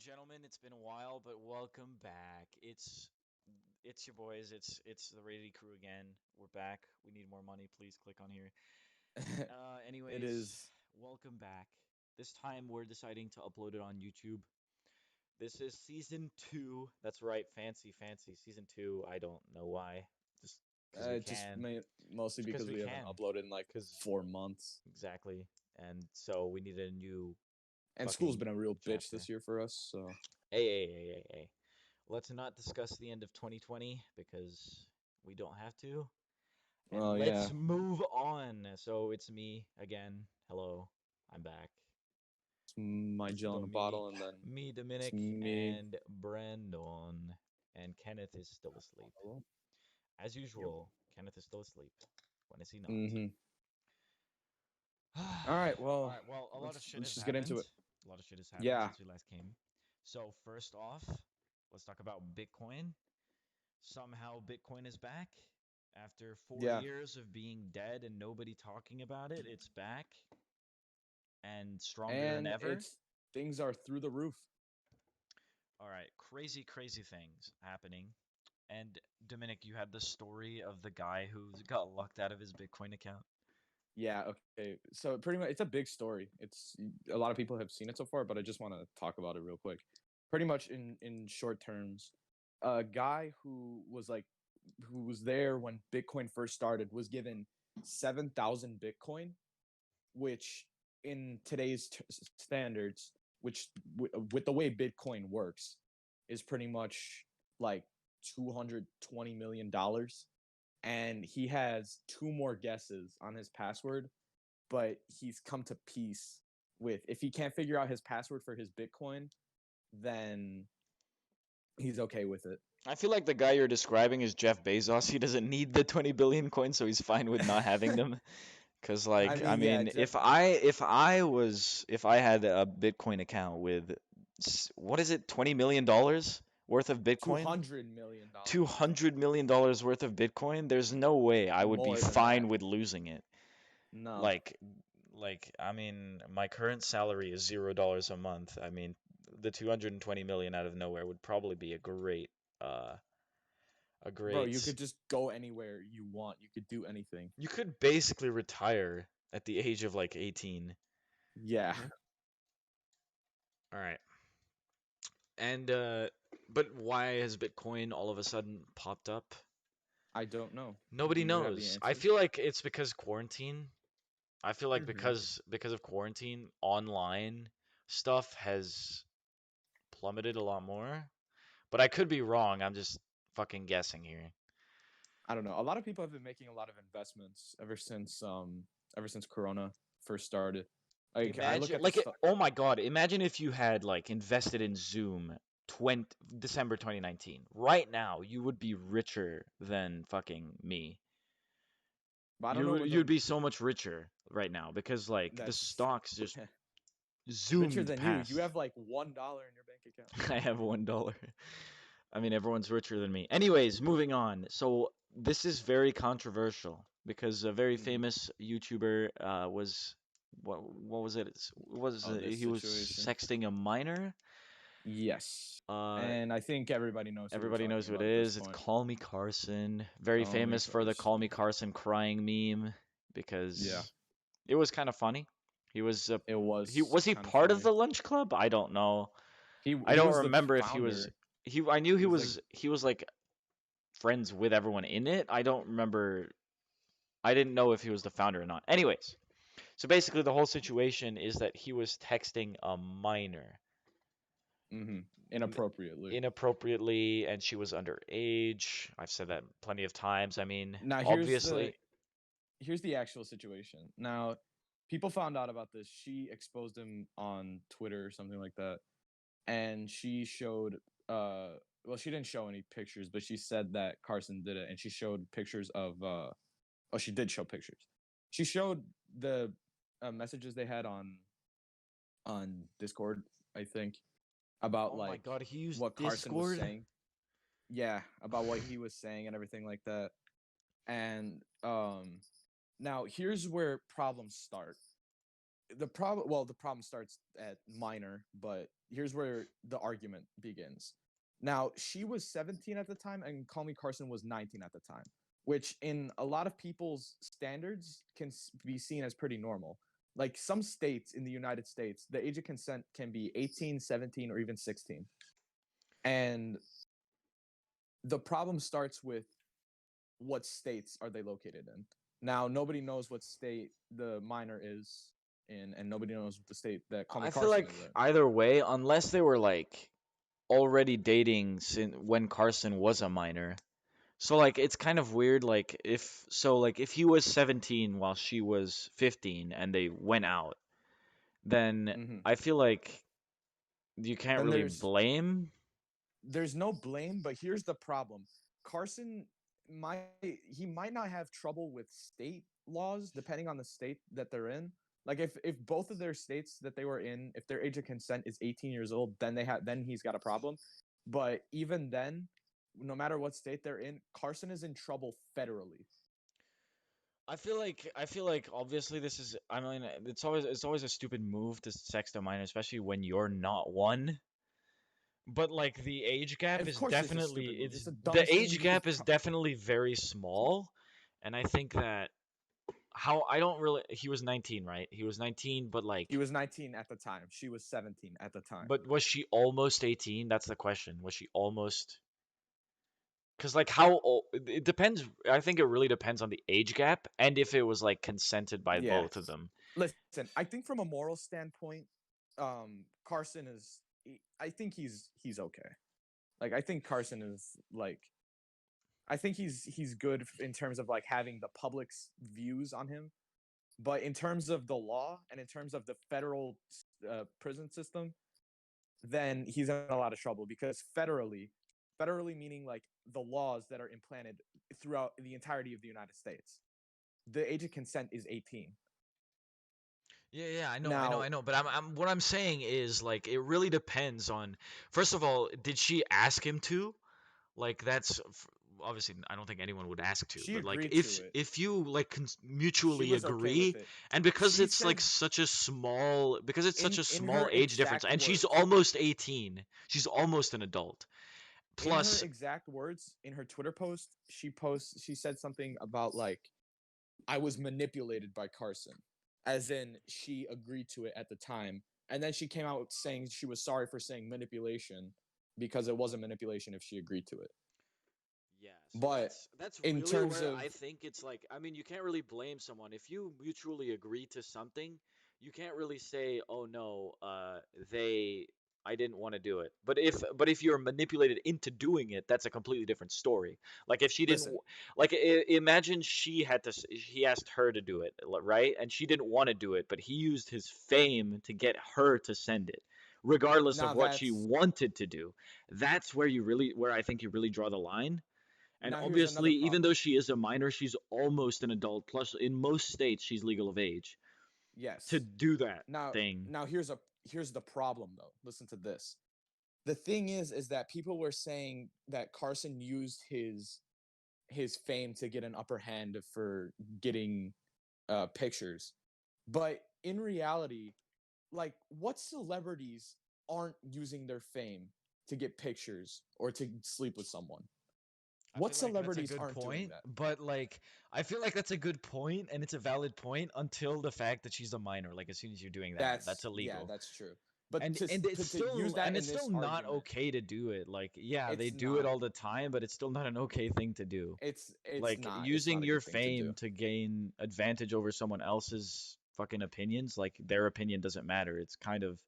gentlemen, it's been a while, but welcome back. It's your boys. It's the Rated Crew again. We're back. We need more money. Please click on here. It Anyways, is. welcome back. This time we're deciding to upload it on YouTube. This is season two. That's right, fancy, fancy. Season two. I don't know why. Just because we Just can. mostly Just because because we we haven't can. uploaded in like Because 4 months, exactly. And so we need a new and school's fucking been a real bitch chapter. this year for us. So Hey. Let's not discuss the end of 2020 because we don't have to. And well, yeah, let's move on. So it's me again. Hello, I'm back. it's my Jill in a Dominic, bottle, and then me, it's Dominic, me. and Brandon. And Kenneth is still asleep. As Yep. usual, Kenneth is still asleep. When is he not? Mm-hmm. All All right. Well, right, well, a lot of let's shit let's has just get into happened. it. A lot of shit has happened Yeah. since we last came. So, first off, let's talk about Bitcoin. Somehow Bitcoin is back. After four Yeah. years of being dead and nobody talking about it, it's back and stronger than And ever. it's things are through the roof. All right, crazy, crazy things happening. And Dominic, you had the story of the guy who got locked out of his Bitcoin account. Yeah. Okay. So pretty much, it's a big story. It's a lot of people have seen it so far, but I just want to talk about it real quick. Pretty much in short terms, a guy who was there when Bitcoin first started was given 7,000 Bitcoin, which in today's standards, which with the way Bitcoin works, is pretty much like $220 million. And he has two more guesses on his password, but he's come to peace with if he can't figure out his password for his Bitcoin, then he's okay with it. I feel like the guy you're describing is Jeff Bezos. He doesn't need the 20 billion coins, so he's fine with not having them. Cause I like I mean, yeah, mean, if I had a Bitcoin account with what is it, $20 million worth of two Bitcoin, hundred million two dollars, hundred million dollars worth of Bitcoin, there's no way I would be more than that. fine with losing it. No, Like I mean, my current salary is $0 a month. I mean, the 220 million out of nowhere would probably be uh a bro, you great. could just go anywhere you want. You could do anything. You could basically retire at the age of like 18. Yeah, All right. And but why has Bitcoin all of a sudden popped up? I don't know. Do Nobody you have the knows. I answers? feel like it's because quarantine. I feel like Mm-hmm. because of quarantine, online stuff has plummeted a lot more. But I could be wrong. I'm just fucking guessing here. I don't know. A lot of people have been making a lot of investments ever since Corona first started. Like I look Imagine at the stuff. oh my God, imagine if you had like invested in Zoom 20 December 2019. Right now, you would be richer than fucking me. But I don't know what the You'd be so much richer right now because like the that's stocks just richer zoomed than you. You past. have like $1 in your bank account. I have $1. I mean, everyone's richer than me. Anyways, moving on. So this is very controversial because a very Mm-hmm. famous YouTuber was what was it? Was Oh, this he was situation. sexting a minor? Yes, Uh, and I think everybody knows who we're Everybody knows talking who it about at this is. It's point. Call Me Carson. Very Call me famous for the Call Me Carson. Carson crying meme Yeah, because it was kind of funny. He was it he was was he kind of part of funny. the lunch club? I don't know. I He don't was the remember if he was founder. he I knew He was like, he was like friends with everyone in it. I don't remember. I didn't know if he was the founder or not. Anyways, so basically the whole situation is that he was texting a minor mm-hmm, inappropriately. inappropriately and she was underage. I've said that plenty of times. I mean, Now obviously, here's the actual situation. Now, people found out about this. She exposed him on Twitter or something like that, and she showed well, she didn't show any pictures, but she said that Carson did it, and she showed pictures of oh, she did show pictures. She showed the messages they had on Discord, I think, about oh my like God, he used what Carson was Discord. saying. Yeah, about what he was saying and everything like that. And now here's where problems start. the problem starts at minor, but here's where the argument begins. Now, she was 17 at the time, and Call Me Carson was 19 at the time, which in a lot of people's standards can be seen as pretty normal. Like some states in the United States, the age of consent can be 18, 17, or even 16. And the problem starts with what states are they located in. Now, nobody knows what state the minor is in, and nobody knows what the state that Call Me I feel Carson like is in. either way, unless they were like already dating when Carson was a minor. So like it's kind of weird like if he was 17 while she was 15 and they went out, then Hmm. I feel like you can't Then really blame. there's no blame, but here's the problem. Carson might he might not have trouble with state laws depending on the state that they're in. Like if both of their states that they were in, if their age of consent is 18 years old, then he's got a problem. But even then, no matter what state they're in, Carson is in trouble federally. I feel like obviously this is I mean it's always a stupid move to sext a minor, especially when you're not one. But like the age gap Of is course, it's a definitely stupid move. it's It's the the dumbest thing age you could. gap is definitely very small, and I think that how I don't really he was 19, right? He was 19, but He like was 19 at the time. She was 17 at the time. but was she almost 18? That's the question. Was she almost because like how old it depends. I think it really depends on the age gap and if it was like consented by Yeah. both of them. Listen, I think from a moral standpoint, Carson is. I think he's okay. Like I think Carson is like. I think he's good in terms of like having the public's views on him, but in terms of the law and in terms of the federal prison system, then he's in a lot of trouble because federally meaning like the laws that are implanted throughout the entirety of the United States, the age of consent is 18. Yeah, yeah, I know, I know, Now, I know. But what I'm saying is like it really depends on. First of all, did she ask him to? Like obviously I don't think anyone would ask to, she but like agreed to it. if you like She mutually was okay with agree, it. and because She it's like said such a in small her age difference, exact and she's words, almost 18, she's almost an adult. in her Plus, exact words, in her Twitter post, she said something about like I was manipulated by Carson, as in she agreed to it at the time, and then she came out saying she was sorry for saying manipulation because it wasn't manipulation if she agreed to it. yeah, so But that's in really terms where of I think it's like I mean you can't really blame someone if you mutually agree to something. You can't really say, "Oh no, they I didn't want to do it." But if you're manipulated into doing it, that's a completely different story. Like if she didn't listen, like imagine he asked her to do it, right? And she didn't want to do it, but he used his fame to get her to send it. Regardless of now what she that's wanted to do, that's where I think you really draw the line and now here's obviously, another even though problem. she is a minor, she's almost an adult. Plus, in most states, she's legal of age to Yes. do that Now thing. now here's the problem though. Listen to this. The thing is that people were saying that Carson used his fame to get an upper hand for getting pictures. But in reality, like what celebrities aren't using their fame to get pictures or to sleep with someone? I What feel like that's a celebrities good aren't doing point, that? but like I feel like that's a good point and it's a valid point until the fact that she's a minor. Like as soon as you're doing that, that's Yeah, illegal. that's true. But And and it's to use still that and in it's this still not argument, okay to do it. Like yeah, they it's do it not. all the time, but it's still not an okay thing to do. It's Like not. It's using not a your good thing to do. fame to gain advantage over someone else's fucking opinions, like their opinion doesn't matter. It's kind of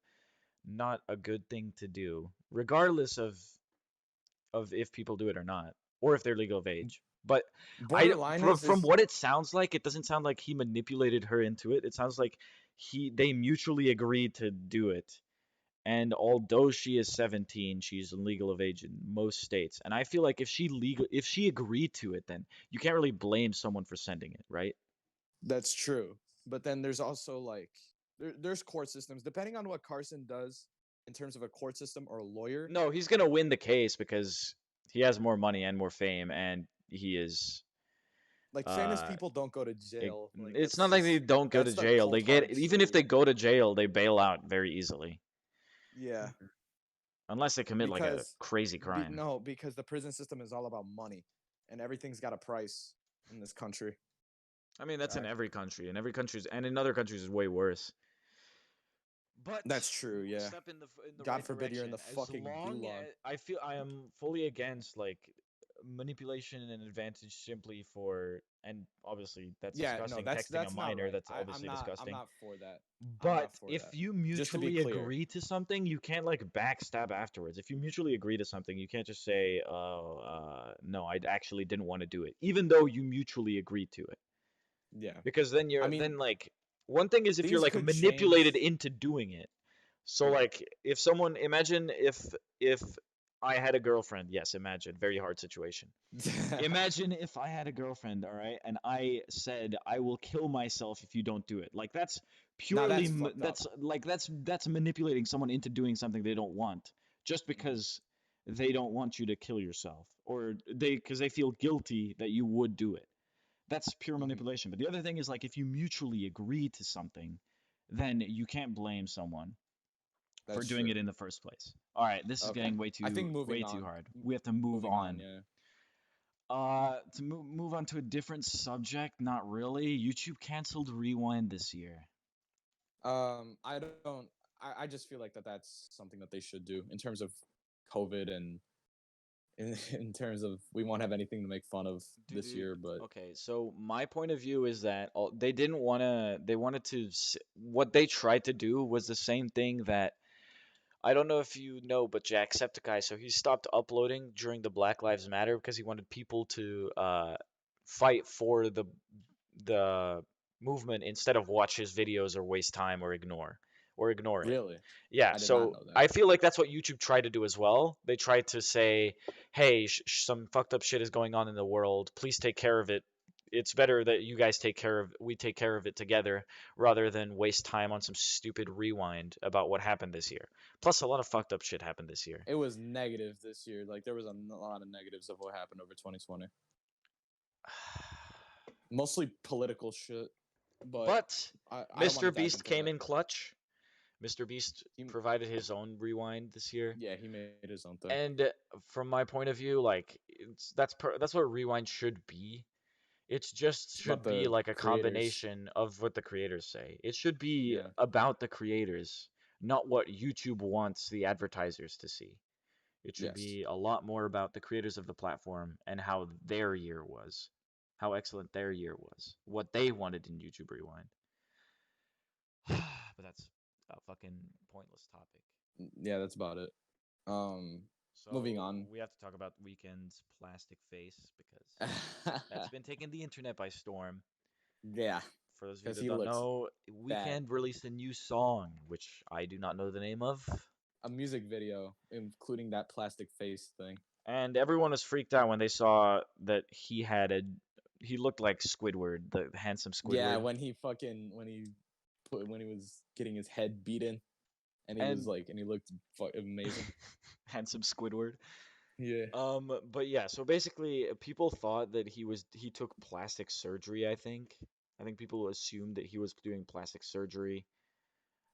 not a good thing to do, regardless of if people do it or not, or if they're legal of age. But Borderline from is what it sounds like, it doesn't sound like he manipulated her into it. It sounds like they mutually agreed to do it. And although she is 17, she's legal of age in most states. And I feel like if she agreed to it, then you can't really blame someone for sending it, right? that's true. But then there's also like there's court systems depending on what Carson does in terms of a court system or a lawyer. No, he's gonna win the case because he has more money and more fame, and he is Like famous Uh, people don't go to jail. Like it's not like they don't go to that's the jail. They cold get hard even if truth. they go to jail, they bail out very easily, Yeah, unless they commit like a because crazy crime. no, because the prison system is all about money, and everything's got a price in this country. I mean, that's in I, every country. In every country's and in other countries is way worse. But that's true. one Yeah. step in the God right forbid you're in direction. the As fucking long gulag. as I feel I am fully against like manipulation and advantage simply for and obviously that's Yeah, no, disgusting. Texting a that's not minor, right. that's I'm obviously not. I'm disgusting. not for that. I'm But not for if that. you Just to be mutually clear. agree to something, you can't like backstab afterwards. If you mutually agree to something, you can't just say, "Oh, no, I actually didn't want to do it," even though you mutually agreed to it. Yeah. Because then I you're mean, then like one thing is if you're things like could manipulated change. into doing it. So like if someone imagine if I had a girlfriend, yes, imagine, very hard situation. Imagine if I had a girlfriend, all right, and I said I will kill myself if you don't do it. Like that's Now purely that's fucked up. that's manipulating someone into doing something they don't want just Mhm. because they don't want you to kill yourself or they because they feel guilty that you would do it. That's pure Mhm. manipulation. But the other thing is like if you mutually agree to something, then you can't blame someone for That's doing true. it in the first place. All right, this is Okay. getting I think way moving too on. hard. We have to move Moving on. on. Yeah. To move on to a different subject, not really. YouTube canceled Rewind this year. I don't. I just feel like that's something that they should do in terms of COVID and in terms of we won't have anything to make fun of this Dude, year. But okay, so my point of view is that they didn't want to, they wanted to, what they tried to do was the same thing that, I don't know if you know, but Jacksepticeye, so he stopped uploading during the Black Lives Matter because he wanted people to fight for the movement instead of watch his videos or waste time or ignore it. really, Yeah, I did not so know that. I feel like that's what YouTube tried to do as well. They tried to say, "Hey, some fucked up shit is going on in the world. Please take care of it. It's better that you guys we take care of it together rather than waste time on some stupid rewind about what happened this year." Plus, a lot of fucked up shit happened this year. It was negative this year. Like there was a lot of negatives of what happened over 2020. Mostly political shit, but But I don't want Mr. to dive Beast into came that. in clutch. Mr. Beast He, provided his own rewind this year. yeah, he made his own thing. And from my point of view, like that's what rewind should be. It's just It's about should be the like a creators. combination of what the creators say. It should be Yeah. about the creators, not what YouTube wants the advertisers to see. It should Yes. be a lot more about the creators of the platform and how their year was, how excellent their year was, what they wanted in YouTube Rewind. But that's a fucking pointless topic. Yeah, that's about it. Um, moving So on. we have to talk about Weekend's plastic face because that's been taking the internet by storm. Yeah, For those of you because that he don't looks know, bad. Weekend released a new song, which I do not know the name of. A music video, including that plastic face thing. And everyone was freaked out when they saw that he looked like Squidward, the handsome Yeah, Squidward. when he fucking when he was getting his head beaten, and he was And like, and he looked amazing. handsome Squidward. Yeah. But yeah, so basically people thought that he took plastic surgery, I think. I think people assumed that he was doing plastic surgery.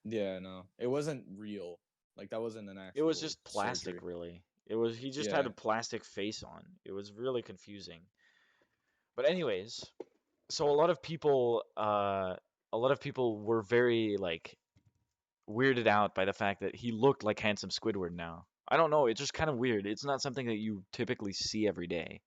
Yeah, no, it wasn't real. Like that wasn't an It was actual just plastic, surgery. really. It was he just had Yeah, a plastic face on. It was really confusing. But anyways, so a lot of people were very like weirded out by the fact that he looked like handsome Squidward now. I don't know, it's just kind of weird. It's not something that you typically see every day.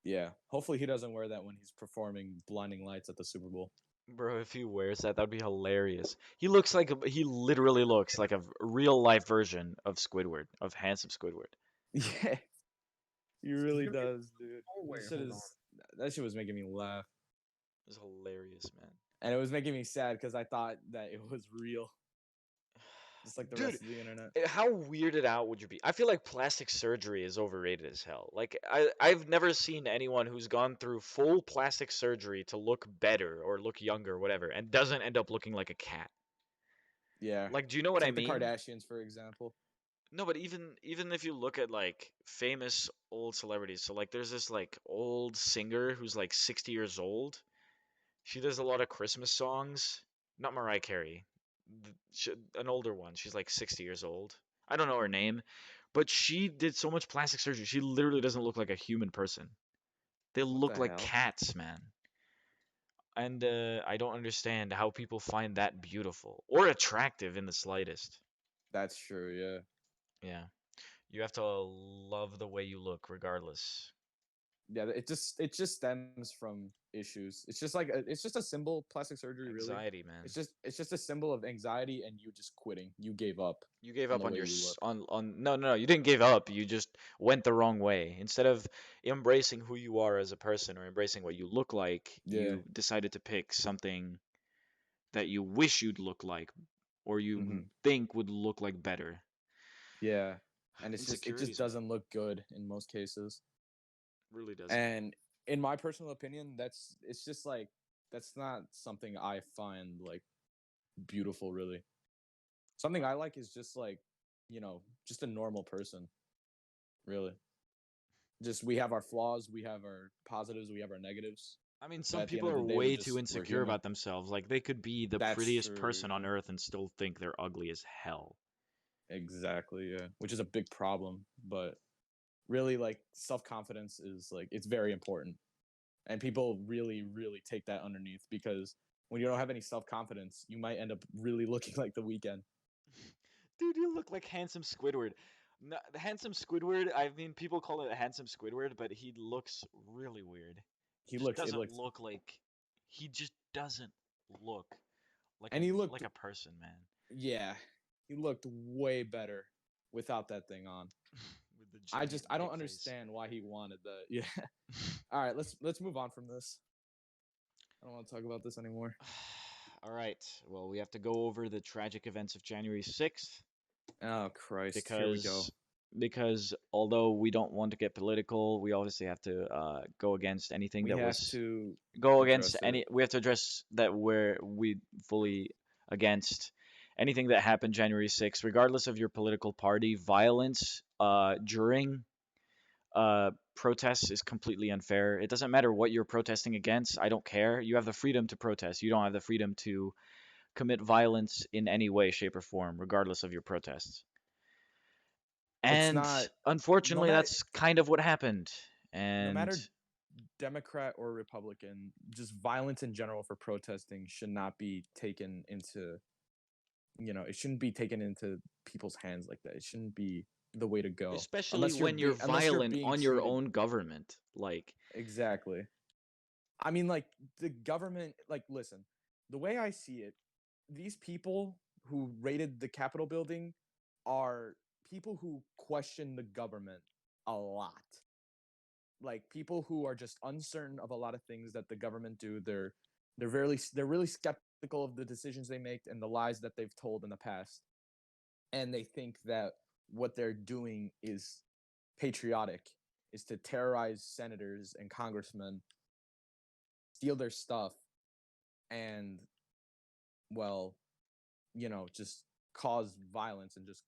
yeah. Hopefully he doesn't wear that when he's performing Blinding Lights at the Super Bowl. Bro, if he wears that, that'd be hilarious. He literally looks like a real life version of Squidward, of handsome Squidward. Yeah, he really Give me does, dude. oh wait, This shit hold on. is that shit was making me laugh, It's hilarious, man. and it was making me sad because I thought that it was real, just like the Dude, rest of the internet. how weirded out would you be? I feel like plastic surgery is overrated as hell. Like I've never seen anyone who's gone through full plastic surgery to look better or look younger, whatever, and doesn't end up looking like a cat. Yeah, Like, do you know what I take the mean? Kardashians for example. No, but even if you look at like famous old celebrities, so like there's this like old singer who's like 60 years old. She does a lot of Christmas songs. Not Mariah Carey, an older one. She's like 60 years old. I don't know her name, but she did so much plastic surgery. She literally doesn't look like a human person. They What look the like hell? cats, man. And I don't understand how people find that beautiful or attractive in the slightest. That's true. Yeah. Yeah, you have to love the way you look, regardless. Yeah, it just stems from issues. It's just like it's just a symbol. Plastic surgery, really. Anxiety, man. It's just a symbol of anxiety and you just quitting. You gave up You gave on up the on way your you look. on no, no, no, you didn't give up. You just went the wrong way. Instead of embracing who you are as a person or embracing what you look like, Yeah. you decided to pick something that you wish you'd look like or you Hmm. think would look like better. Yeah. And it just Insecurities, man. doesn't look good in most cases. Really doesn't. And in my personal opinion, it's just like that's not something I find like beautiful, really. Something I like is just like, just a normal person, really. Just we have our flaws, we have our positives, we have our negatives. I mean, But some at the people end of are the day, way too we're insecure human. about themselves. Like they could be the That's prettiest true. person on Yeah. earth and still think they're ugly as hell. Exactly. Yeah. Which is a big problem. But really, like, self confidence is like, it's very important. And people really, really take that underneath because when you don't have any self confidence, you might end up really looking like the weekend. Dude, you look like handsome Squidward. No, the handsome Squidward, I mean, people call it a handsome Squidward, but he looks really weird. He Just looks, it doesn't looks, look like he just doesn't look and he looked, like a person, man. yeah, he looked way better without that thing on. With the I giant just, I don't dick face. understand why he wanted that. Yeah. All right, let's move on from this. I don't want to talk about this anymore. All right. Well, we have to go over the tragic events of January 6th Oh Christ, here we go. because although we don't want to get political, we obviously have to go against anything We that have was to go against address it. any we have to address that we fully against anything that happened January 6th, regardless of your political party. Violence during protests is completely unfair. It doesn't matter what you're protesting against. I don't care. You have the freedom to protest. You don't have the freedom to commit violence in any way, shape, or form, regardless of your protests. It's And not no unfortunately, matter that's kind of what happened. no And matter Democrat or Republican, just violence in general for protesting should not be taken into, it shouldn't be taken into people's hands like that. It shouldn't be the way to go. especially Unless you're when you're being unless you're violent being on your treated own government, like exactly. I mean, like, the government, like, listen, the way I see it, these people who raided the Capitol building are people who question the government a lot. Like, people who are just uncertain of a lot of things that the government do. They're really skeptical of the decisions they make and the lies that they've told in the past. And they think that what they're doing is patriotic, is to terrorize senators and congressmen, steal their stuff, and, well, just cause violence and just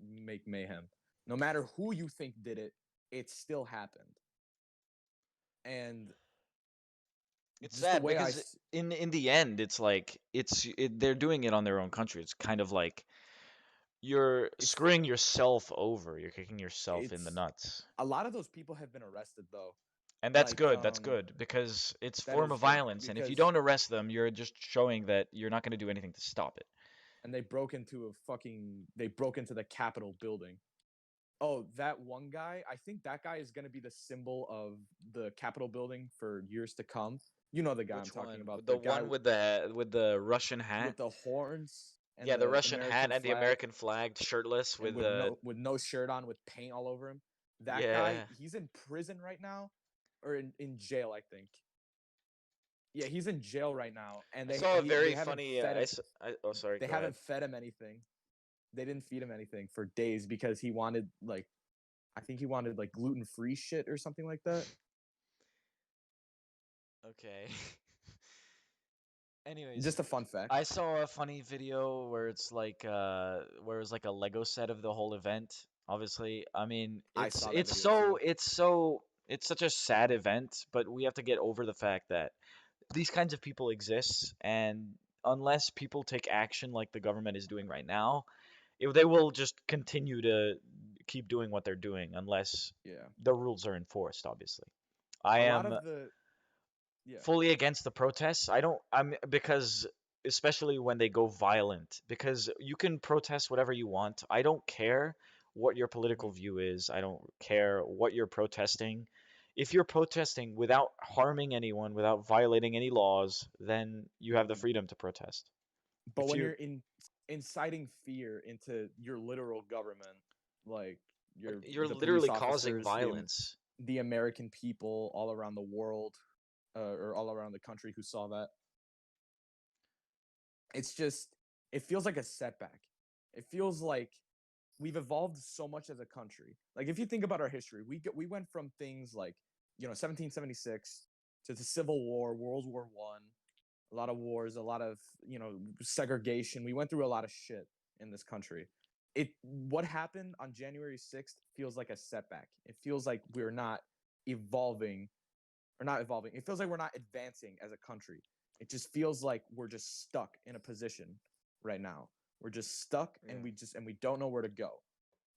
make mayhem. No matter who you think did it, it still happened. And it's just the sad way because in the end, it's like they're doing it on their own country. It's kind of like you're it's screwing yourself over. You're kicking yourself in the it's nuts. a lot of those people have been arrested though. And that's Like, good. That's good because it's that form is of good violence. And if you because don't arrest them, you're just showing that you're not going to do anything to stop it. and they broke into the Capitol building. Oh, that one guy, I think that guy is going to be the symbol of the Capitol building for years to come. You know the guy I'm Which talking one? about, The the guy one with the Russian hat? with the horns and Yeah, the the Russian hat American and the flag, American flag, shirtless and with the with no shirt on, with paint all over him. That guy, yeah. he's in prison right now, or in jail, I think. Yeah, he's in jail right now, and I saw a they very haven't funny. fed him. Oh, sorry. They Go ahead. haven't fed him anything. They didn't feed him anything for days because he wanted, like, I think he wanted like gluten free shit or something like that. Okay. Anyways, Just a fun fact. I saw a funny video where it's like where it's like a Lego set of the whole event, Obviously, I mean, I it's saw that it's video so too. it's so it's such a sad event, but we have to get over the fact that these kinds of people exist, and unless people take action like the government is doing right now, they will just continue to keep doing what they're doing unless Yeah. the rules are enforced, obviously. I A lot am of the yeah. fully against the protests. I'm because especially when they go violent, because you can protest whatever you want. I don't care what your political Mhm. view is. I don't care what you're protesting. If you're protesting without harming anyone, without violating any laws, then you have the Mhm. freedom to protest. But If when you you're inciting fear into your literal government, like your you're the police literally causing officers, violence. the American people all around the world, or all around the country who saw that, it's just it feels like a setback. It feels like we've evolved so much as a country. Like if you think about our history, we went from things like 1776 to the Civil War, World War One, a lot of wars, a lot of segregation. We went through a lot of shit in this country. It What happened on January 6th feels like a setback. It feels like we're not evolving or not evolving. It feels like we're not advancing as a country. It just feels like we're just stuck in a position right now. We're just stuck and Yeah. we don't know where to go.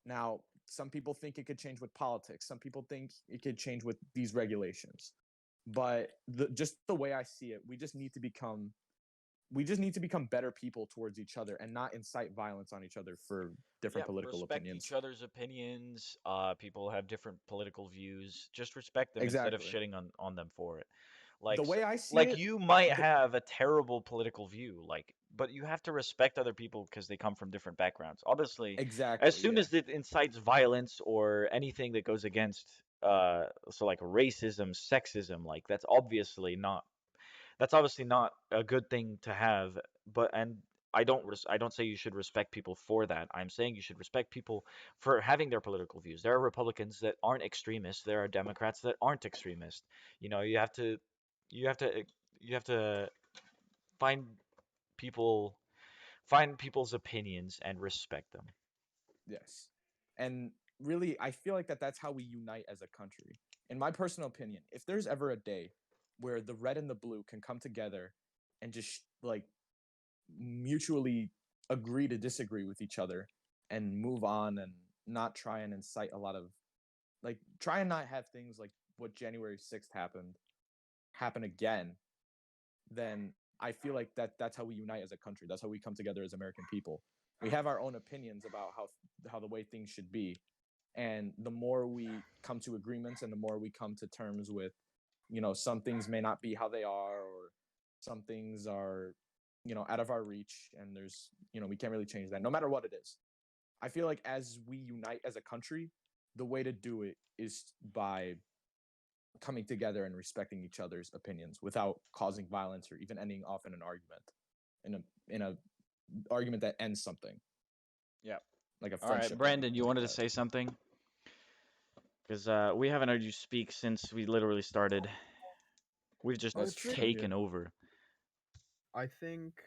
Now, some people think it could change with politics. Some people think it could change with these regulations. But just the way I see it, we just need to become better people towards each other and not incite violence on each other for different Yeah, political respect each opinions. other's opinions. People have different political views. Just respect them instead of Exactly. shitting on them for it. The Like, way I see like it, you might the, have a terrible political view, like, but you have to respect other people because they come from different backgrounds. Obviously, as exactly, soon yeah. as it incites violence or anything that goes against, so like racism, sexism, like that's obviously not a good thing to have. But and I don't say you should respect people for that. I'm saying you should respect people for having their political views. There are Republicans that aren't extremists. There are Democrats that aren't extremists. You know, you have to you have to find people find people's opinions and respect them. Yes. And really, I feel like that's how we unite as a country. In my personal opinion, if there's ever a day where the red and the blue can come together and just like mutually agree to disagree with each other and move on and not try and incite a lot of try and not have things like what January 6th happen again, then I feel like that's how we unite as a country. That's how we come together as American people. We have our own opinions about how the way things should be, and the more we come to agreements and the more we come to terms with, some things may not be how they are, or some things are, out of our reach, and we can't really change that, no matter what it is. I feel like as we unite as a country, the way to do it is by coming together and respecting each other's opinions without causing violence or even ending off in an argument, in a argument that ends something Yeah. like a All right, friendship or Brandon, anything you like wanted to that. say something? Because we haven't heard you speak since we literally started. We've just That's I true. think Yeah. taken over. I think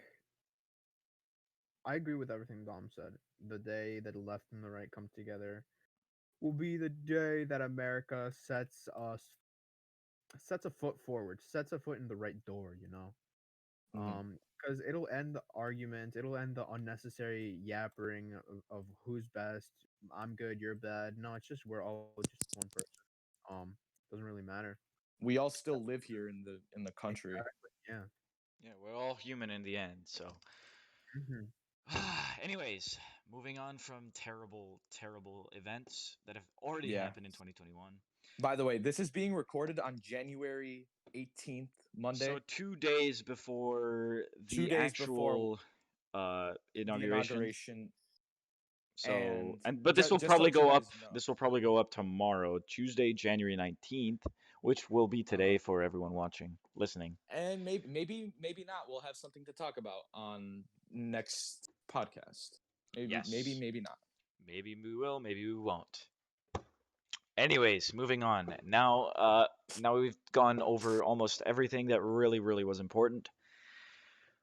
I agree with everything Dom said. The day that the left and the right come together will be the day that America sets a foot forward, sets a foot in the right door, you know. Hmm. Because it'll end the argument, it'll end the unnecessary yappering of who's best, I'm good, you're bad. No, it's just we're all just one person. Doesn't really matter. We all still live here in the country. Exactly. Yeah. Yeah, we're all human in the end, so. Hmm. Anyways, moving on from terrible, terrible events that have already Yeah. happened in 2021. By the way, this is being recorded on January 18th, So Monday, 2 days before 2 the days before actual the inauguration. inauguration. So And but just to let you guys know, this will probably go up tomorrow, Tuesday, January 19th, which will be uh-huh. today for everyone watching, listening. And maybe not. We'll have something to talk about on next podcast. Yes. Maybe not. Maybe we will, maybe we won't. Anyways, moving on. Now we've gone over almost everything that really was important.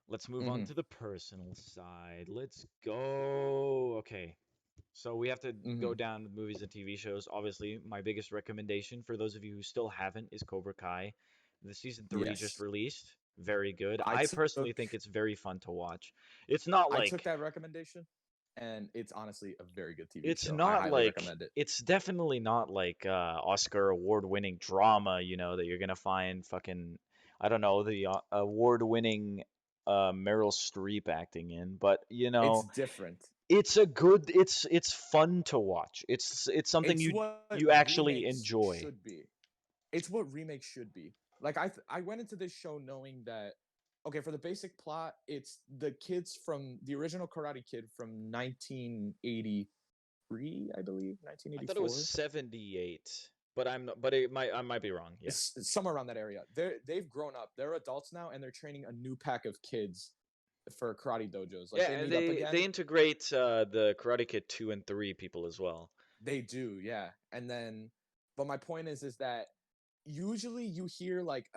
Let's move on Hmm. to the personal side. Let's go. Okay. So we have to go Hmm. down with movies and TV shows. Obviously, my biggest recommendation for those of you who still haven't is Cobra Kai. The season 3 just Yes, released. Very good. I I personally took think it's very fun to watch. It's not I took like that recommendation, and it's honestly a very good TV it's show. I not highly like recommend it. it's definitely not like Oscar award winning drama, that you're gonna find fucking I don't know, the award winning Meryl Streep acting in, but It's different. it's a good it's fun to watch. It's something It's you what you actually remakes enjoy. should be. It's what remakes should be. Like I went into this show knowing that okay, for the basic plot, it's the kids from the original Karate Kid from 1983, I believe, I thought it was 1984. 78, but I might be wrong. Yeah. It's somewhere around that area. They've grown up. They're adults now, and they're training a new pack of kids for karate dojos. Like Yeah, they and meet up they again. integrate the Karate Kid 2 and 3 people as well. They do, yeah. And then, but my point is that usually you hear like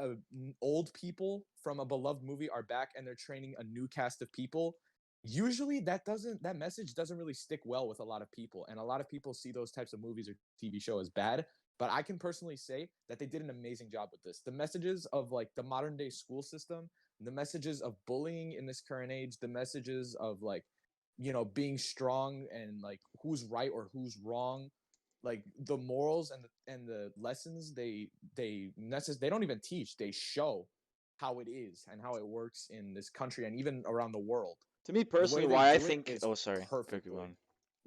old people from a beloved movie are back and they're training a new cast of people. Usually that message doesn't really stick well with a lot of people, and a lot of people see those types of movies or TV show as bad. But I can personally say that they did an amazing job with this. The messages of like the modern day school system, the messages of bullying in this current age, the messages of like being strong and like who's right or who's wrong, like the morals and the lessons they don't even teach, they show how it is and how it works in this country and even around the world. To me The way personally, they why I do it think is oh sorry, go keep perfectly. going.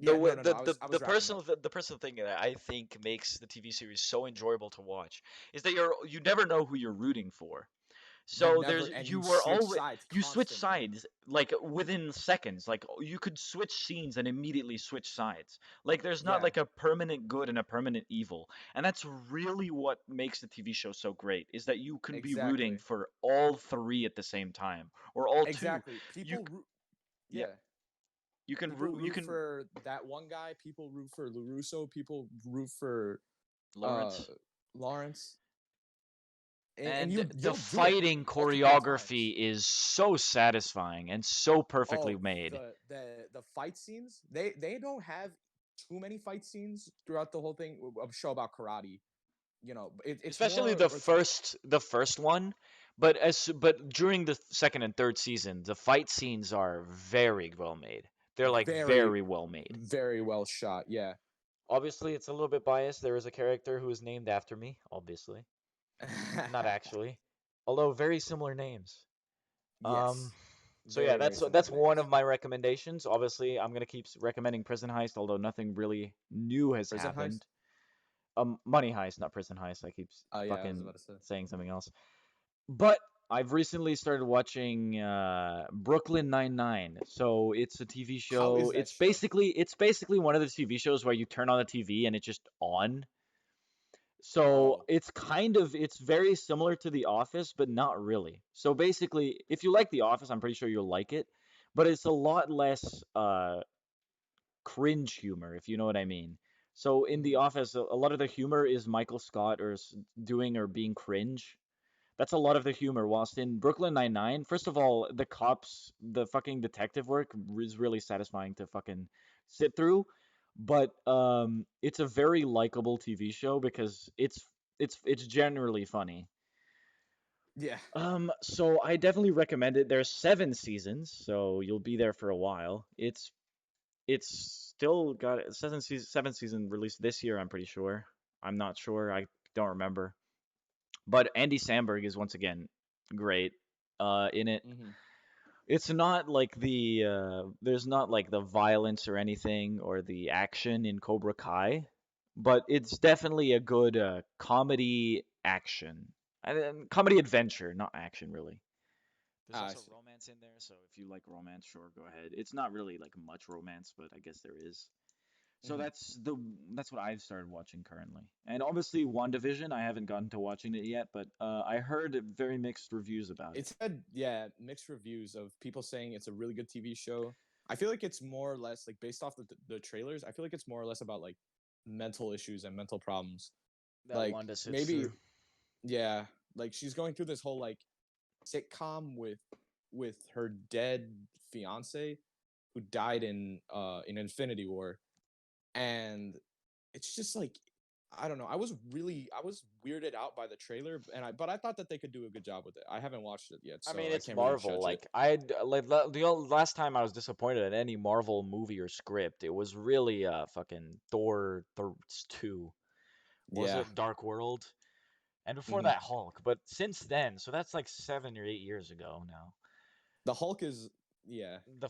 The Yeah, no, way, no, no, I was wrapping up. the personal thing that I think makes the TV series so enjoyable to watch is that you never know who you're rooting for. You So never, there's and you you were switch always sides you switch constantly. sides like within seconds. Like you could switch scenes and immediately switch sides. Like there's not Yeah, like a permanent good and a permanent evil. And that's really what makes the TV show so great is that you can be rooting exactly, for all three at the same time or all two. exactly. You People root, yeah, yeah, you can people root you root can for that one guy, people root for LaRusso, people root for uh Lawrence. Lawrence, and And the you'll do it fighting multiple times. choreography is so satisfying and so perfectly Oh, made. the fight scenes, they don't have too many fight scenes throughout the whole thing of a show about karate. It's Especially more it's more the first one, but during the second and third season, the fight scenes are very well made. They're like very very well made. very well shot. Yeah. Obviously, it's a little bit biased. There is a character who is named after me, obviously. Not actually. Although very similar names. Um Yes. so yeah, Very very that's similar one of names. my recommendations. Obviously, I'm gonna keep recommending Prison Heist, although nothing really new has Prison Heist. happened. Money Heist, not Prison Heist. I keep Yeah, I was fucking about to say. saying something else. But I've recently started watching Brooklyn Nine-Nine. So it's a TV How show. is that show? It's basically one of the TV shows where you turn on the TV and it's just on. So Oh, it's very similar to The Office, but not really. So basically, if you like The Office, I'm pretty sure you'll like it, but it's a lot less cringe humor, if you know what I mean. So in The hmm, Office, a lot of the humor is Michael Scott doing or being cringe. That's a lot of the humor. Whilst in Brooklyn Nine-Nine, first of all, the fucking detective work is really satisfying to fucking sit through. But it's a very likable TV show because it's generally funny. yeah. So I definitely recommend it. There's 7 seasons, so you'll be there for a while. It's still got 7 season released this year. I'm pretty sure. I'm not sure. I don't remember. But Andy Samberg is once again great in it. Hmm. It's not like there's not like the violence or anything or the action in Cobra Kai, but it's definitely a good comedy action. And comedy adventure, not action really. There's I also see. romance in there, so if you like romance, sure, go ahead. It's not really like much romance, but I guess there is. So Hmm. that's what I've started watching currently. And obviously WandaVision, I haven't gotten to watching it yet, but I heard very mixed reviews about it. It's had, yeah, mixed reviews of people saying it's a really good TV show. I feel like it's more or less like based off the trailers. I feel like it's more or less about like mental issues and mental problems. That Like Wanda sits maybe, through. yeah, like she's going through this whole like sitcom with her dead fiance who died in Infinity War. and it's just like I don't know. I was weirded out by the trailer, but I thought that they could do a good job with it. I haven't watched it yet, I so mean, I it's can't really Marvel. judge it. Like last time I was disappointed in any Marvel movie or script, it was really fucking Thor 2. Was Yeah. it Dark World? And before hmm that Hulk. But since then, so that's like 7 or 8 years ago now. The Hulk is yeah. The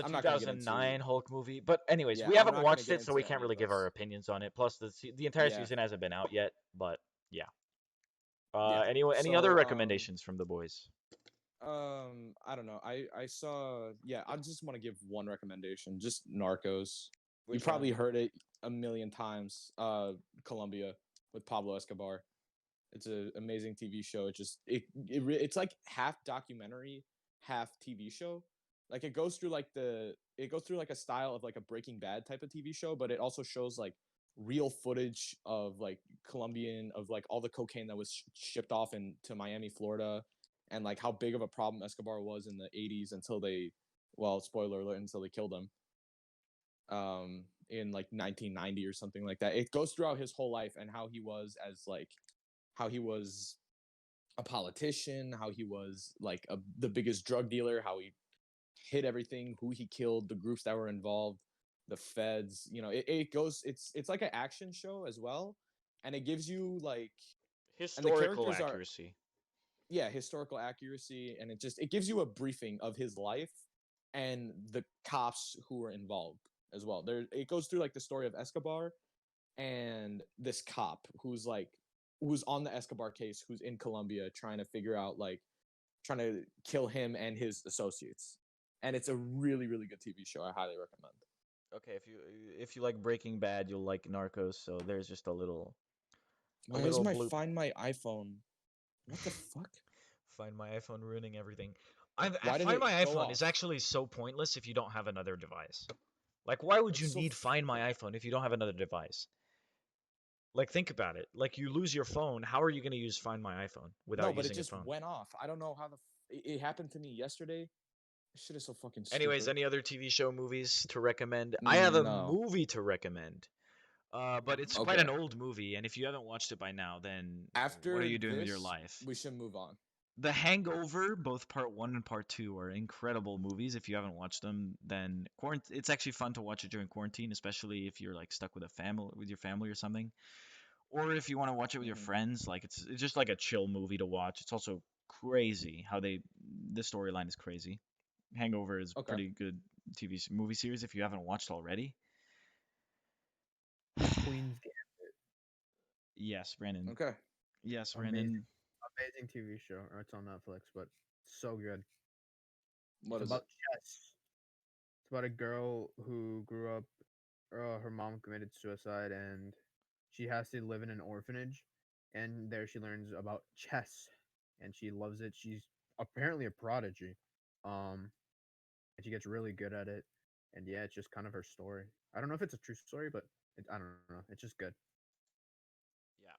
I'm not gonna get into 2009 Hulk movie. But anyways, yeah. we I'm haven't not gonna watched get it, so we into can't any of really give our those. opinions on it. Plus, the entire Yeah. season hasn't been out yet. But yeah. Yeah. Any other So recommendations from the boys? I don't know. I saw yeah. I just want to give one recommendation. Just Narcos. You Which probably one? heard it a million times. Colombia with Pablo Escobar. It's an amazing TV show. It's like half documentary, half TV show. Like it goes through like a style of like a Breaking Bad type of TV show, but it also shows like real footage of like Colombian of like all the cocaine that was shipped off into Miami, Florida, and like how big of a problem Escobar was in the 80s until well, spoiler alert, until they killed him in like 1990 or something like that. It goes throughout his whole life and how he was a politician, how he was like the biggest drug dealer, how he hit everything, who he killed, the groups that were involved, the feds. It goes. It's like an action show as well, and it gives you like, and the Historical characters are accuracy. yeah historical accuracy, and it gives you a briefing of his life and the cops who were involved as well. It goes through like the story of Escobar and this cop who's on the Escobar case, who's in Colombia trying to figure out like trying to kill him and his associates. And it's a really really good TV show. I highly recommend. Okay, if you like Breaking Bad, you'll like Narcos. So there's just a Why is little my bloop. Find My iPhone? What the fuck? Find My iPhone ruining everything. Why did Find it My go iPhone is off? actually so pointless if you don't have another device. Like, why would It's you so need Find My iPhone if you don't have another device? Like, think about it. Like, you lose your phone, how are you going to use Find My iPhone no, without but it using a just phone? went off. I don't know how it happened to me yesterday. This shit is so fucking Anyways, stupid. any other TV show movies to recommend? I have a No. movie to recommend. But it's quite Okay. an old movie, and if you haven't watched it by now, then what are After you doing with your this, life? we should move on. The Hangover, both part one and part two, are incredible movies. If you haven't watched them, then it's actually fun to watch it during quarantine, especially if you're like stuck with your family or something. Or if you want to watch it with your hmm friends, like it's just like a chill movie to watch. It's also crazy how the storyline is crazy. Hangover is Okay. pretty good movie series if you haven't watched already. Queen's Yes, Brandon. Okay. Yes, Amazing, Brandon. amazing TV show. Or it's on Netflix, but so good. What It's is it? about chess. It's about a girl who grew up. Her mom committed suicide, and she has to live in an orphanage. And there she learns about chess, and she loves it. She's apparently a prodigy, um, and she gets really good at it. And yeah, it's just kind of her story. I don't know if it's a true story, but I don't know. It's just good. Yeah.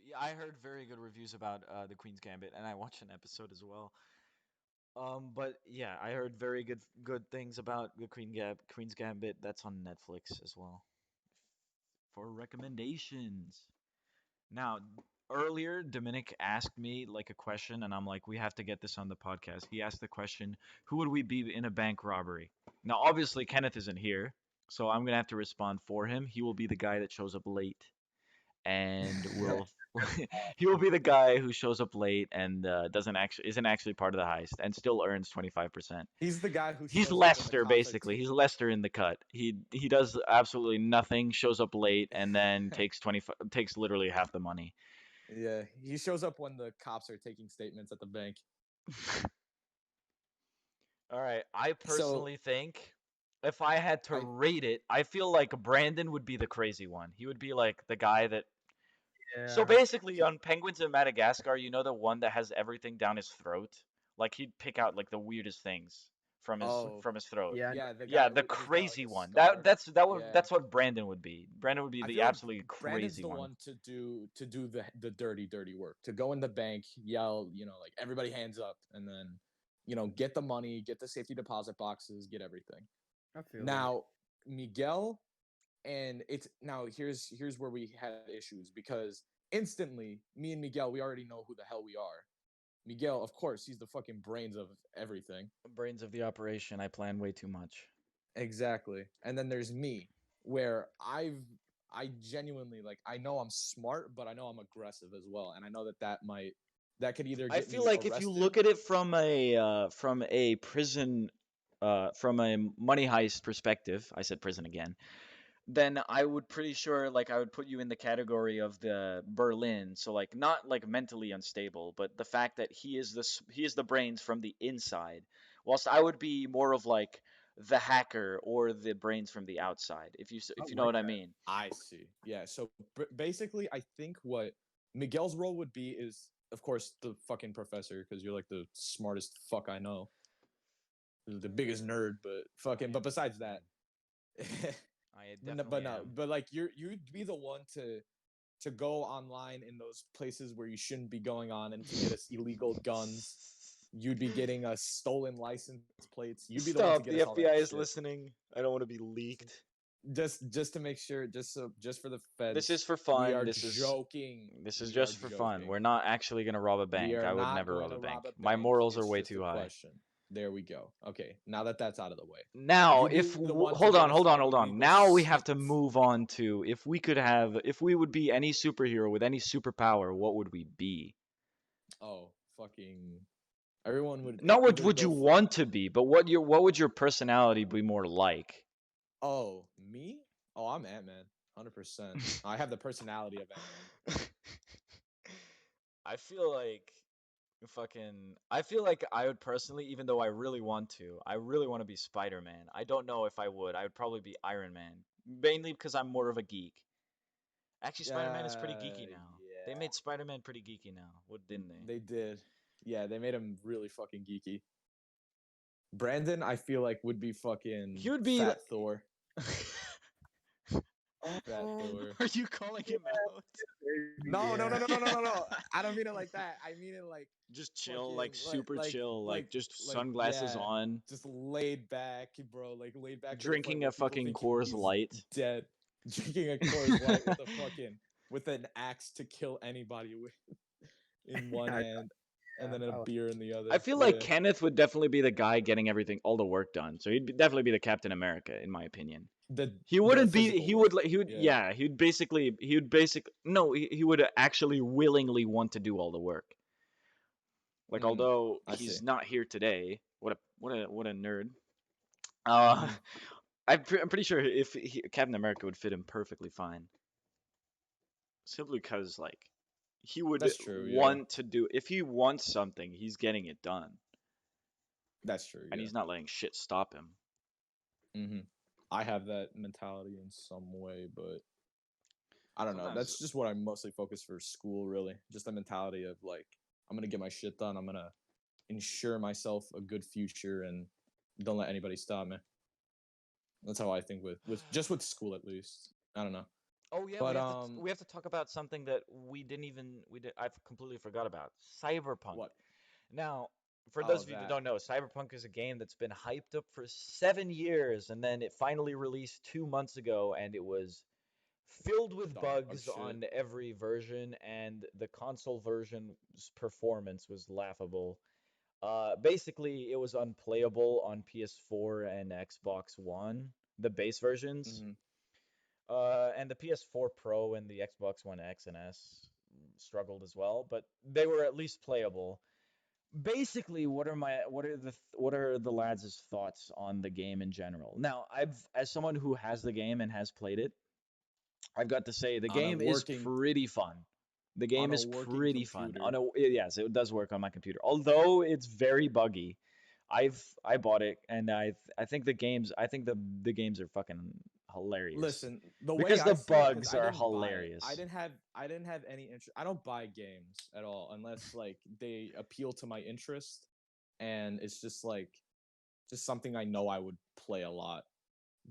Yeah, I heard very good reviews about the Queen's Gambit, and I watched an episode as well. But yeah, I heard very good things about the Queen's Gambit. That's on Netflix as well for recommendations. Now, earlier, Dominic asked me like a question, and I'm like, we have to get this on the podcast. He asked the question, who would we be in a bank robbery? Now, obviously, Kenneth isn't here, so I'm gonna have to respond for him. He will be the guy that shows up late and will he will be the guy who shows up late and doesn't actually isn't actually part of the heist and still earns 25%. He's the guy who He's shows up when the Lester cops are. basically. He's Lester in the cut. He does absolutely nothing, shows up late and then takes literally half the money. Yeah, he shows up when the cops are taking statements at the bank. All right, I So personally think if I had to I rate it, I feel like Brandon would be the crazy one. He would be like the guy that so Yeah. basically, on Penguins in Madagascar, you know the one that has everything down his throat? Like he'd pick out like the weirdest things oh from his throat. Yeah. yeah, the Yeah, guy the who's got like crazy a one. scar. Yeah, That's what Brandon would be. Brandon would be I the feel like absolutely Brandon's crazy the one. one to do the dirty work, to go in the bank, yell, like everybody hands up, and then get the money, get the safety deposit boxes, get everything. I feel that. Now Miguel. And it's now here's where we had issues because instantly me and Miguel, we already know who the hell we are. Miguel, of course, he's the fucking brains of everything. Brains of the operation. I plan way too much. Exactly. And then there's me, where I genuinely like I know I'm smart, but I know I'm aggressive as well, and I know that could either I get feel me like if you arrested. look at it from a prison from a money heist perspective, I said prison again, then I would pretty sure like I would put you in the category of the Berlin. So like not like mentally unstable, but the fact that he is the brains from the inside. Whilst I would be more of like the hacker or the brains from the outside. I If you know like what I that. mean. I see. Yeah. So basically, I think what Miguel's role would be is, of course, the fucking professor, because you're like the smartest fuck I know, the biggest nerd. But fucking. But besides that, I but definitely no. am. But like you'd be the one to go online in those places where you shouldn't be going on and to get us illegal guns. You'd be getting us stolen license plates. You'd be the one to Stop. get The us all that FBI is shit. listening. I don't want to be leaked. Just to make sure, just for the This feds, is for we fun. are joking. This is We are just for fun. joking. We're not actually gonna rob a We bank. are I would not never going rob a to rob bank. a My bank. morals are It's way just a too high. question. There we go. Okay, now that that's out of the way, Now, you'd be the one to hold get on, us hold all on, that hold on. illegal Now we have shit. to move on to if we would be any superhero with any superpower, what would we be? Oh, fucking! Everyone would Not what either would you go. want to be, but what would your personality be more like? Oh, me? Oh, I'm Ant Man, 100%. I have the personality of Ant Man. I feel like I feel like I would personally, even though I really want to be Spider-Man. I don't know if I would. I would probably be Iron Man, mainly because I'm more of a geek. Actually, Spider-Man is pretty geeky now. They Yeah, made Spider-Man pretty geeky now. What didn't they? they did. Yeah, they made him really fucking geeky. Brandon, I feel like would be He fucking would be. Fat Thor. Fat Oh, Thor. Are you calling him out? maybe, No, no, no, yeah. no, no, no, no, no. I don't mean it like that. I mean it like Just chill, fucking like super chill, like just like sunglasses yeah, on, just laid back, bro. Like laid back to the point drinking where a people fucking think Coors he's Light. dead. Drinking a Coors Light with a fucking with an axe to kill anybody with in one I, hand, and yeah, then a I like beer in the I other. feel like Yeah. Kenneth would definitely be the guy getting all the work done. So definitely be the Captain America, in my opinion. The He the wouldn't be. physical work. He would. Yeah. Yeah. He would basically. No. He would actually willingly want to do all the work. Like, Mm, although I see. he's not here today. What a nerd. Uh, Hmm. I'm pretty sure Captain America would fit him perfectly fine. Simply because like he would That's true. Yeah. want to do. If he wants something, he's getting it done, That's true. and Yeah. he's not letting shit stop him. Hmm. I have that mentality in some way, but I don't know. Sometimes That's just what I mostly focus for school, really. Just the mentality of like, I'm gonna get my shit done. I'm gonna ensure myself a good future, and don't let anybody stop me. That's how I think with school at least. I don't know, Oh yeah, but we have to talk about something that we did I've completely forgot about. Cyberpunk. what? Now, for those Oh, of you that that don't know, Cyberpunk is a game that's been hyped up for 7 years, and then it finally released 2 months ago, and it was filled with dog bugs shit. on every version, and the console version's performance was laughable. Basically, it was unplayable on PS4 and Xbox One, the base versions. Hmm. And the PS4 Pro and the Xbox One X and S struggled as well, but they were at least playable. Basically, what are the lads' thoughts on the game in general? Now, I've as someone who has the game and has played it, I've got to say the On a game is working pretty fun. The on game a is working pretty fun. On computer. a yes, it does work on my computer. Although it's very buggy. I bought it and I think the games are fucking hilarious Listen, the way because I the see it, because bugs I are didn't buy it. hilarious. I didn't have any interest. I don't buy games at all unless like they appeal to my interest, and it's just like just something I know I would play a lot.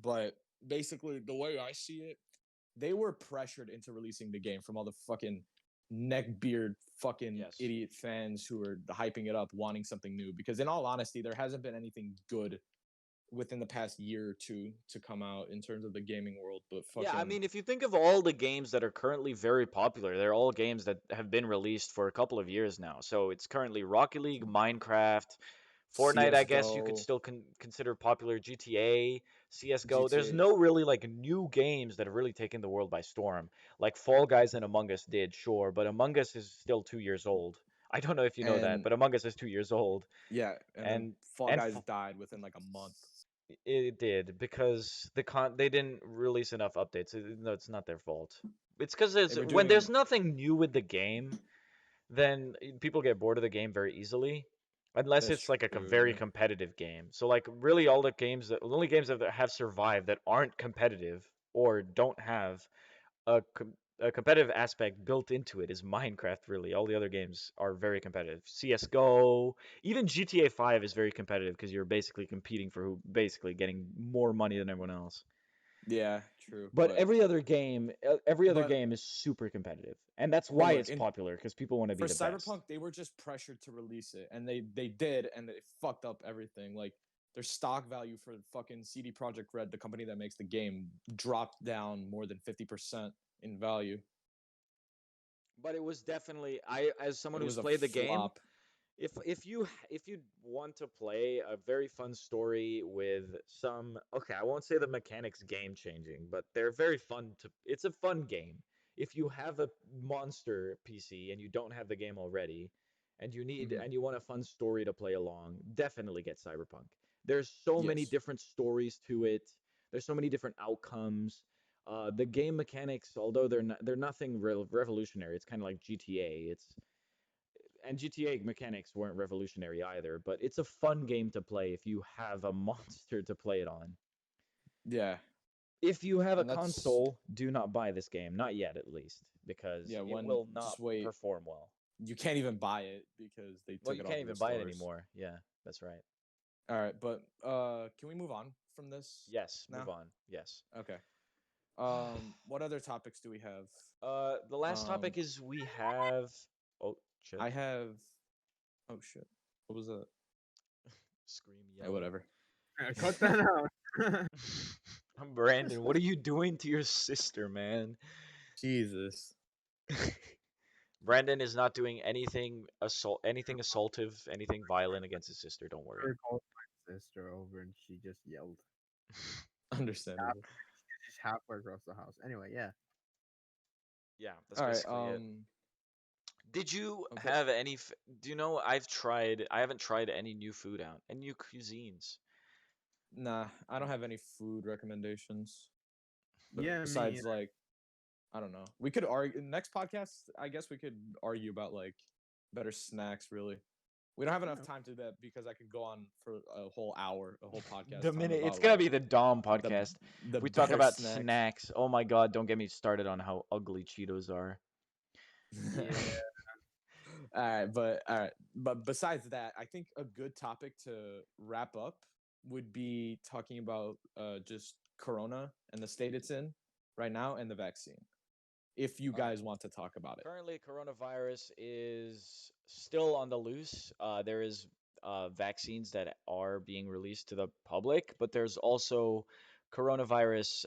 But basically, the way I see it, they were pressured into releasing the game from all the fucking neckbeard fucking Yes. idiot fans who are hyping it up, wanting something new. Because in all honesty, there hasn't been anything good within the past year or two to come out in terms of the gaming world. But Yeah, I fucking mean, if you think of all the games that are currently very popular, they're all games that have been released for a couple of years now. So it's currently Rocket League, Minecraft, Fortnite, I guess you could CS:GO, still consider popular, GTA, CS:GO. There's GTA, no really like new games that have really taken the world by storm. Like Fall Guys and Among Us did, sure, but Among Us is still 2 years old. I don't know if you know that, and but Among Us is 2 years old, yeah, and then and Fall and Guys died within like a month. it did because they didn't release enough updates. No, it's not their fault. It's because They there's were when there's doing nothing new with the game, then people get bored of the game very easily, unless that's it's like a true, very yeah. competitive game. So like really all the only games that have survived that aren't competitive or don't have a competitive aspect built into it is Minecraft, really. All the other games are very competitive. CS:GO, even GTA 5 is very competitive because you're basically competing for who basically getting more money than everyone else. Yeah, true. But every other But game is super competitive. And that's but why look, it's in popular because people want to be for the best. Cyberpunk, they were just pressured to release it, and they did, and it fucked up everything. Like their stock value for fucking CD Projekt Red, the company that makes the game, dropped down more than 50% in value. But it was definitely I as someone It who's was a played the game, flop. if you want to play a very fun story with some, okay, I won't say the mechanics game changing, but they're very fun to it's a fun game. If you have a monster PC and you don't have the game already Hmm. and you want a fun story to play along, definitely get Cyberpunk. There's so many Yes. different stories to it. There's so many different outcomes. The game mechanics, although they're nothing revolutionary, it's kind of like GTA. And GTA mechanics weren't revolutionary either, but it's a fun game to play if you have a monster to play it on. Yeah, If you have a and that's console, do not buy this game, not yet at least, because yeah. it When will not just wait, perform well. you can't even buy it because they Well, took you it off can't of the even buy it stores. anymore. Yeah, that's right. All right, but can we move on from this Yes, move now? on. Yes. Okay. What other topics do we have? The last Um, topic is we have. Oh shit! I have. Oh shit. What was that? Scream yelling. Whatever. Cut that out. I'm Brandon. What are you doing to your sister, man? Jesus. Brandon is not doing anything assaultive, anything violent against his sister. Don't worry. Her called my sister over and she just yelled. Understandable. She's halfway across the house. Anyway, yeah. Yeah, that's All right. basically it. Did you Okay. have any? Do you know I haven't tried any new food out, any new cuisines. Nah, I don't have any food recommendations. Yeah, me Besides, either. like, I don't know. We could argue next podcast. I guess we could argue about like better snacks. Really, we don't have enough Yeah. time to do that because I could go on for a whole hour, a whole The podcast time minute it's about gonna like be the Dom the podcast. the We talk better about snacks. snacks. Oh my God, don't get me started on how ugly Cheetos are. Yeah. All right, but besides that, I think a good topic to wrap up would be talking about just Corona and the state it's in right now and the vaccine. If you All right. guys want to talk about it. Currently, coronavirus is still on the loose. There is vaccines that are being released to the public, but there's also coronavirus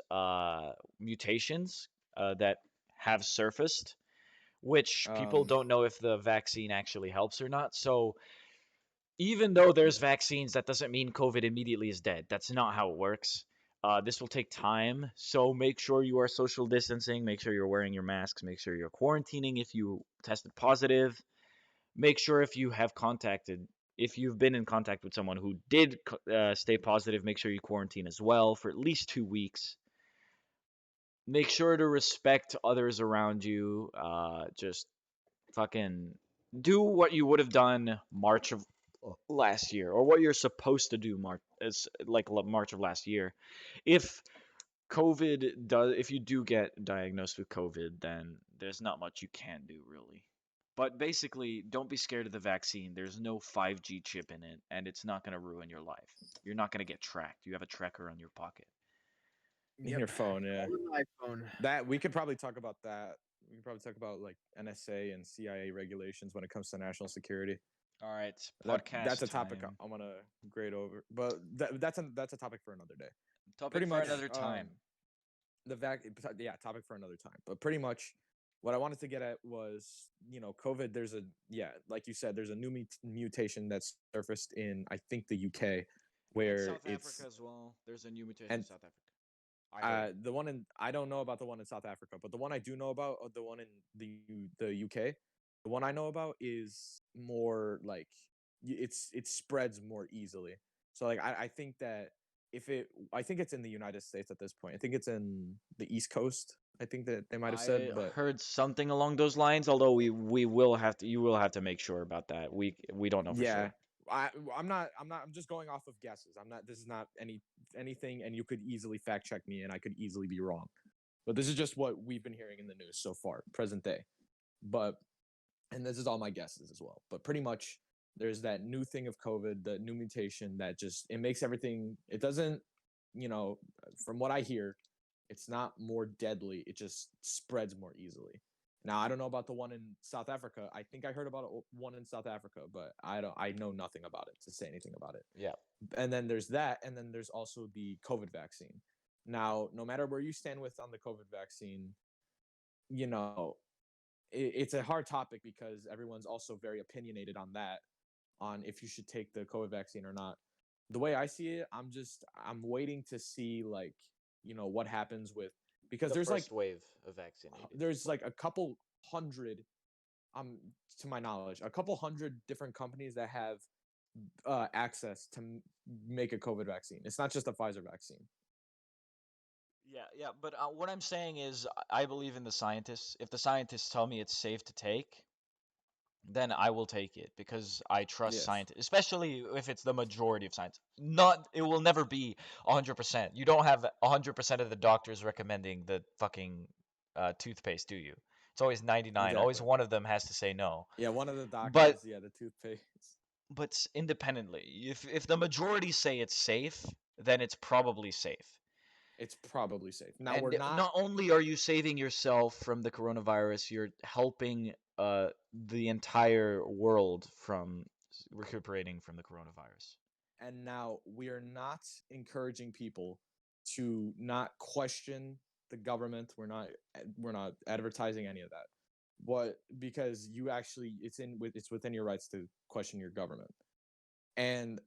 mutations that have surfaced, which people Um, don't know if the vaccine actually helps or not. So even though there's yeah, vaccines, that doesn't mean COVID immediately is dead. That's not how it works. This will take time, so make sure you are social distancing. Make sure you're wearing your masks. Make sure you're quarantining if you tested positive. Make sure if you've been in contact with someone who did stay positive, make sure you quarantine as well for at least 2 weeks. Make sure to respect others around you. Just fucking do what you would have done March of last year, or what you're supposed to do March of last year. If if you do get diagnosed with COVID, then there's not much you can do really. But basically, don't be scared of the vaccine. There's no 5G chip in it, and it's not going to ruin your life. You're not going to get tracked. You have a tracker on your pocket. in Yep. your phone, yeah. On my phone. That we could probably talk about that. We could probably talk about like NSA and CIA regulations when it comes to national security. All right, it's That's podcast a topic time. I want to grade over, but that's a topic for another day. Topic Pretty for much, another time. the vac yeah, topic for another time. But pretty much, what I wanted to get at was, COVID. There's a like you said, there's a new mutation that's surfaced in, I think, the UK, And where South Africa it's as well. There's a new mutation in and South Africa. I heard. the one in I don't know about the one in South Africa, but the one I do know about, the one in the UK, the one I know about is more like it spreads more easily. So like I think that I think it's in the United States at this point. I think it's in the East Coast. I think that they might have I said, but heard something along those lines. Although we will have to, you will have to make sure about that. We don't know for yeah. sure. I'm just going off of guesses. I'm not This is not anything, and you could easily fact check me and I could easily be wrong. But this is just what we've been hearing in the news so far, present day. But and this is all my guesses as well. But pretty much there's that new thing of COVID, the new mutation that just it makes everything. It doesn't, from what I hear, it's not more deadly. It just spreads more easily. Now I don't know about the one in South Africa. I think I heard about one in South Africa, but I know nothing about it to say anything about it. Yeah. And then there's that, and then there's also the COVID vaccine. Now, no matter where you stand with on the COVID vaccine, you know, it's a hard topic because everyone's also very opinionated on that, on if you should take the COVID vaccine or not. The way I see it, I'm waiting to see, like, what happens with, because The first wave of vaccinated. there's like a couple hundred, to my knowledge, a couple hundred different companies that have access to make a COVID vaccine. It's not just a Pfizer vaccine. Yeah, yeah, but what I'm saying is I believe in the scientists. If the scientists tell me it's safe to take, then I will take it because I trust Yes, scientists, especially if it's the majority of science. Not, it will never be 100%. You don't have 100% of the doctors recommending the fucking toothpaste, do you? It's always 99. Always exactly. one of them has to say no. Yeah, one of the But doctors, yeah, the toothpaste. independently, if the majority say it's safe, then it's probably safe. It's probably safe. Now we're And not, not only are you saving yourself from the coronavirus, you're helping the entire world from recuperating from the coronavirus. and now we are not encouraging people to not question the government. We're not advertising any of that. What Because you actually, it's within your rights to question your government. And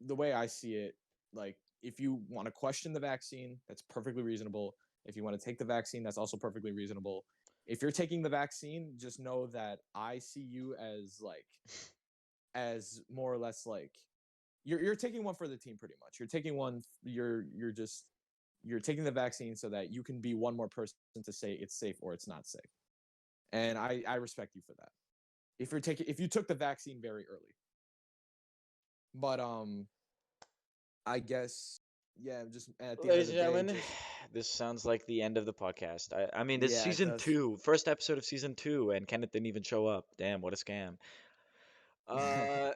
the way I see it, like, if you want to question the vaccine, that's perfectly reasonable. If you want to take the vaccine, that's also perfectly reasonable. If you're taking the vaccine, just know that I see you as, like, as more or less like you're taking one for the team pretty much. You're taking one. You're taking the vaccine so that you can be one more person to say it's safe or it's not safe. And I respect you for that. If you took the vaccine very early, but I guess, yeah, just at the end of Ladies the and day, gentlemen, just this sounds like the end of the podcast. I mean, this yeah, it season does. two, first episode of season two, and Kenneth didn't even show up. Damn, what a scam. Uh,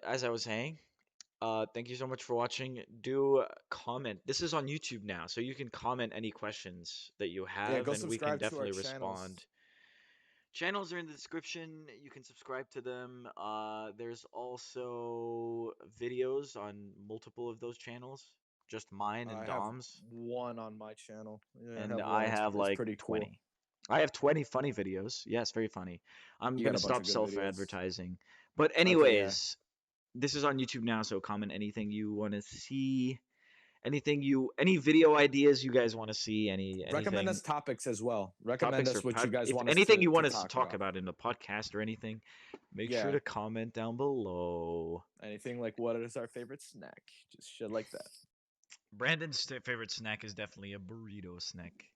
as I was saying, thank you so much for watching. Do comment. This is on YouTube now, so you can comment any questions that you Yeah, have, go and we can subscribe to our definitely respond. channels. Channels are in the description. You can subscribe to them. There's also videos on multiple of those channels, just mine and I have Dom's, one on my channel. Yeah, I and have I one. have It's like pretty cool. 20. I have 20 funny videos. Yes, very funny. I'm You got gonna a bunch stop of good videos. self-advertising. But Okay, yeah. anyways, this is on YouTube now, so comment anything you want to see, any video ideas you guys want to see, Recommend anything, us topics as well. Recommend topics or us what you guys if want us anything you to want us to talk talk about. about in the podcast or anything, make sure Yeah. to comment down below. Anything like what is our favorite snack? Just shit like that. Brandon's favorite snack is definitely a burrito snack.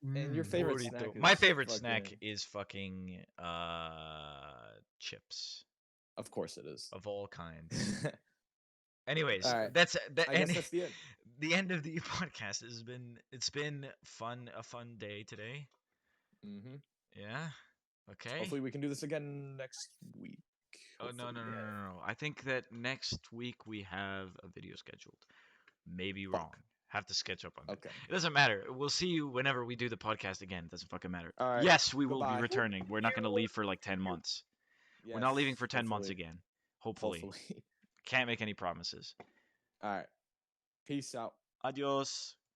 And your Mm. favorite snack Burrito. My is favorite snack fucking. is fucking chips Of course it is. of all kinds. All Anyways, right. that's that I and guess that's the end. the end of the podcast it's been a fun day today. Mm-hmm. Yeah. Okay. Hopefully we can do this again next week. Oh no Hopefully, no no yeah. no no! I think that next week we have a video scheduled. Maybe wrong. Fuck. Have to sketch up on it. Okay. It doesn't matter. We'll see you whenever we do the podcast again. It doesn't fucking matter. All right. Yes, we will be Goodbye. returning. We're not gonna leave for like 10 months. We're not leaving Yes, for 10 months hopefully. again. Hopefully. Hopefully. Can't make any promises. All right. Peace out. Adios.